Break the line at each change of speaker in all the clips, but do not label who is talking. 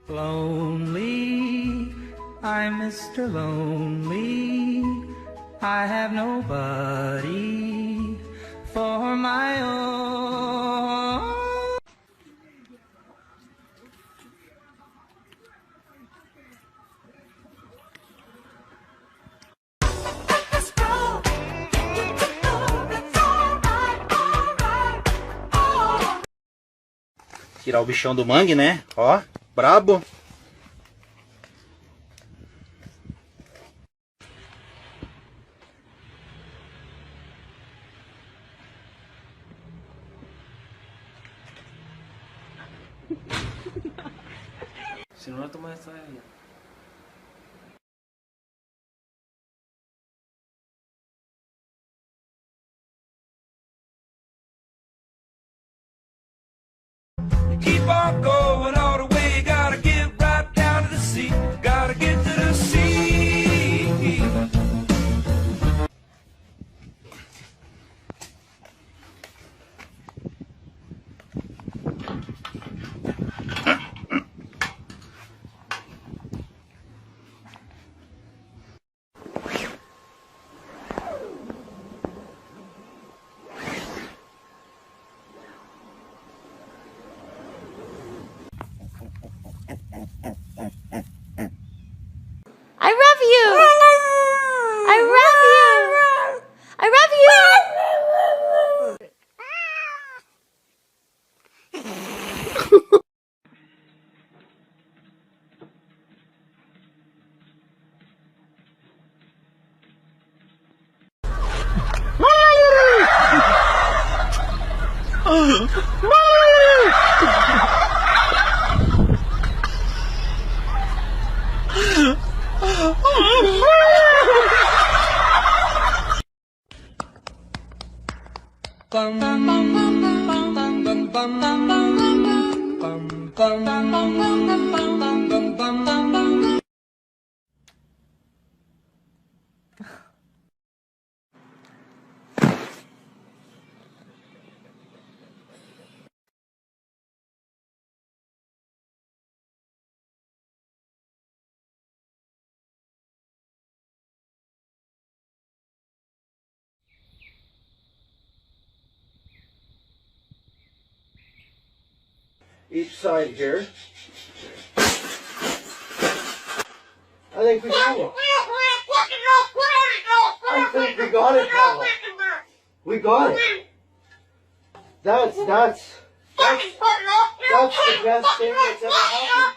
Lonely, I'm Mr. Lonely. I have nobody for my own. Tirar o bichão do mangue, né? Ó, brabo.
Se não, vai tomar essa aí.
Keep on going all the way, you gotta get right down to the sea, gotta get to the sea.
I love you! I love you! I love you!
Each side here. I think we got it. I think we got it, Pavel. We got it. That's the best thing that's ever happened.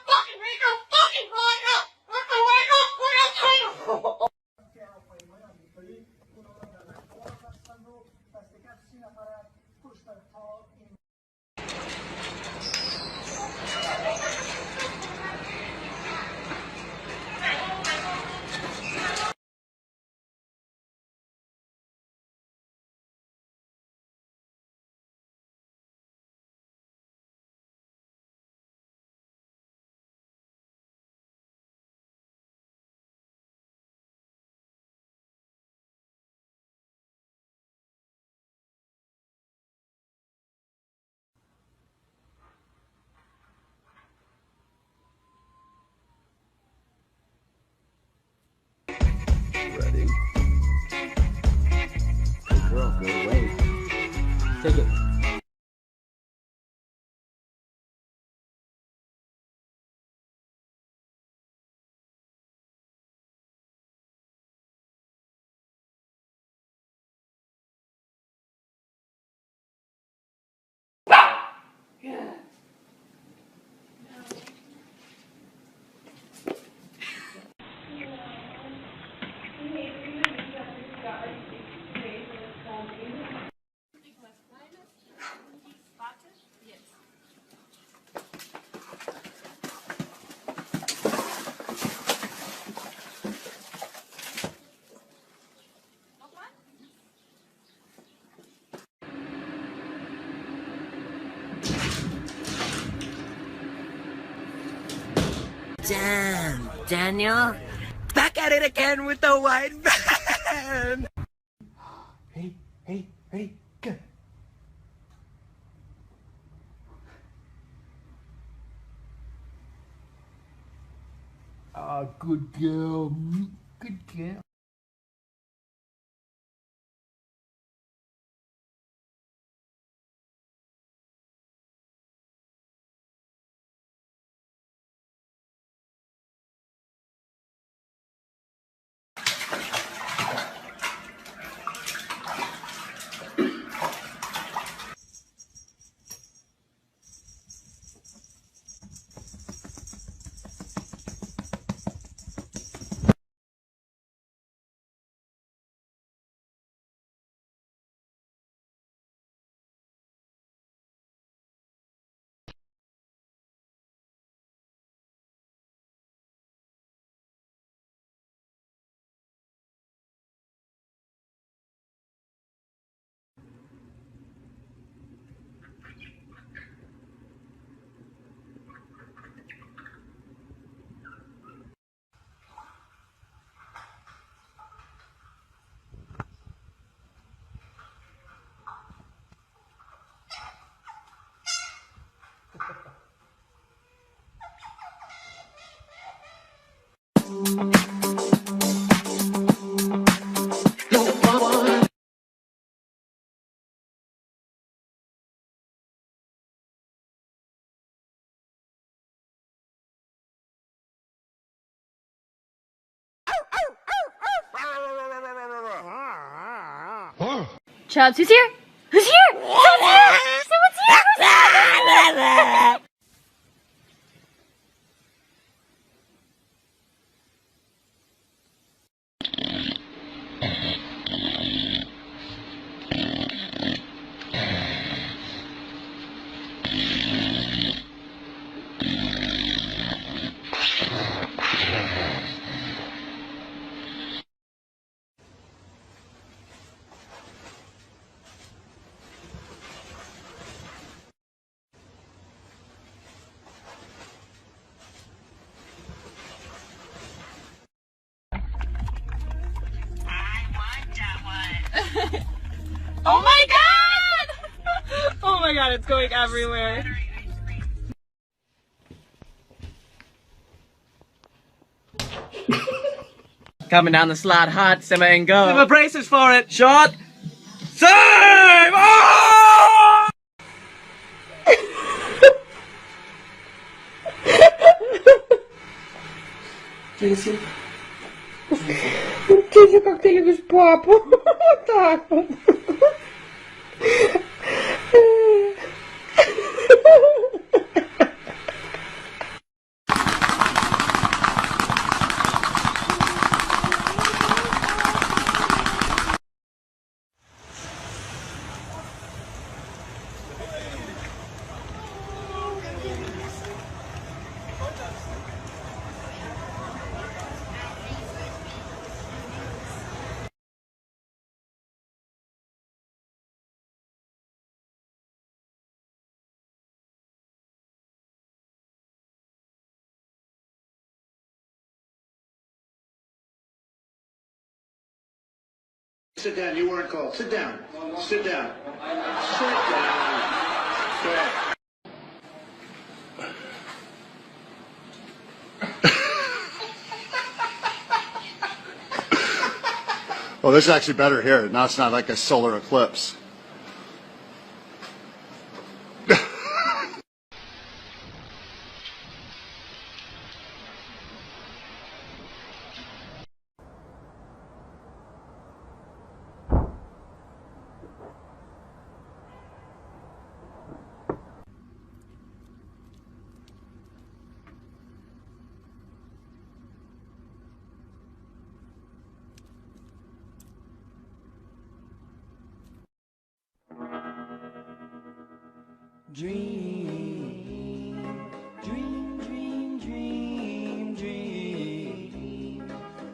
Ready? Good girl, go away. Take it.
Damn, Daniel. Back at it again with the white van.
Ready, go. Good girl. Good girl.
Chubbs, who's here? Who's here? Someone's here! Someone's here! Who's here?
Oh my god! Oh my god, it's going everywhere.
Coming down the slide hard, simmer and go. Simmer braces for it. Shot. Save! Oh!
Джесси. Джесси, как ты любишь папу. Вот так вот.
Sit down, you weren't called. Sit down. Sit down. Sit down. Go ahead.
Well, this is actually better here. Now it's not like a solar eclipse.
Dream, dream, dream, dream, dream,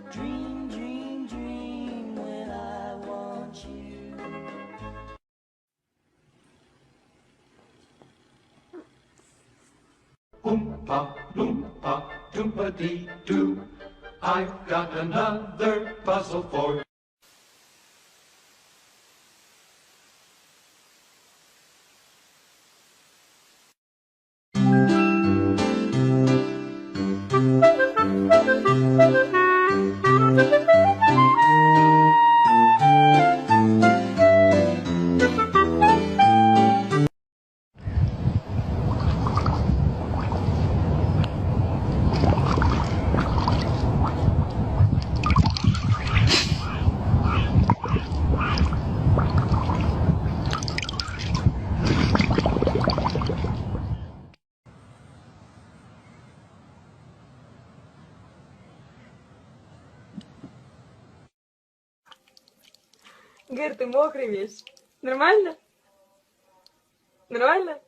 dream, dream, dream when I want you.
Oompa, loompa, doompa-dee-doo. I've got another puzzle for you.
Thank you.
Гер, ты мокрый весь. Нормально? Нормально?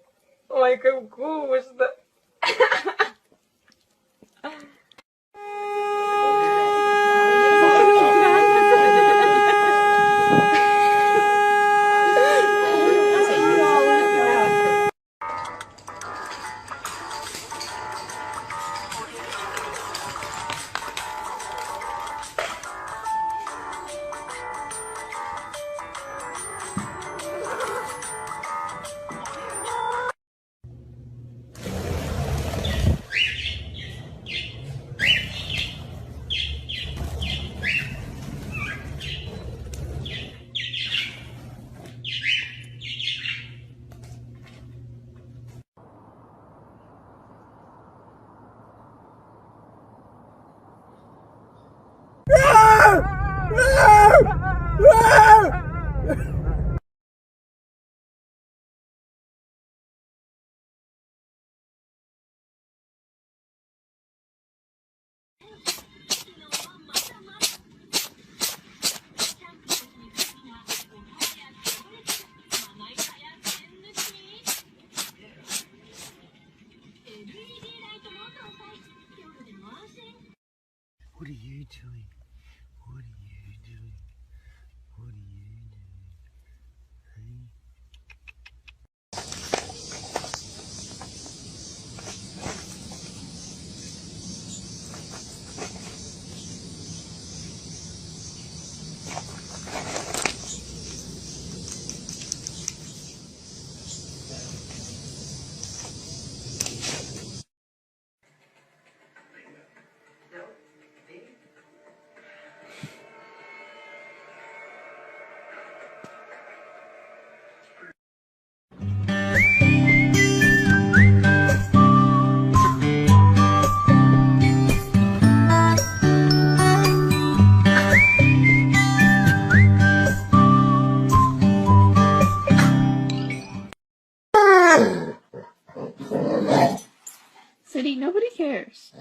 Ой, как вкусно.
What are you doing? What are you doing? What are you doing? Honey?
City, nobody cares.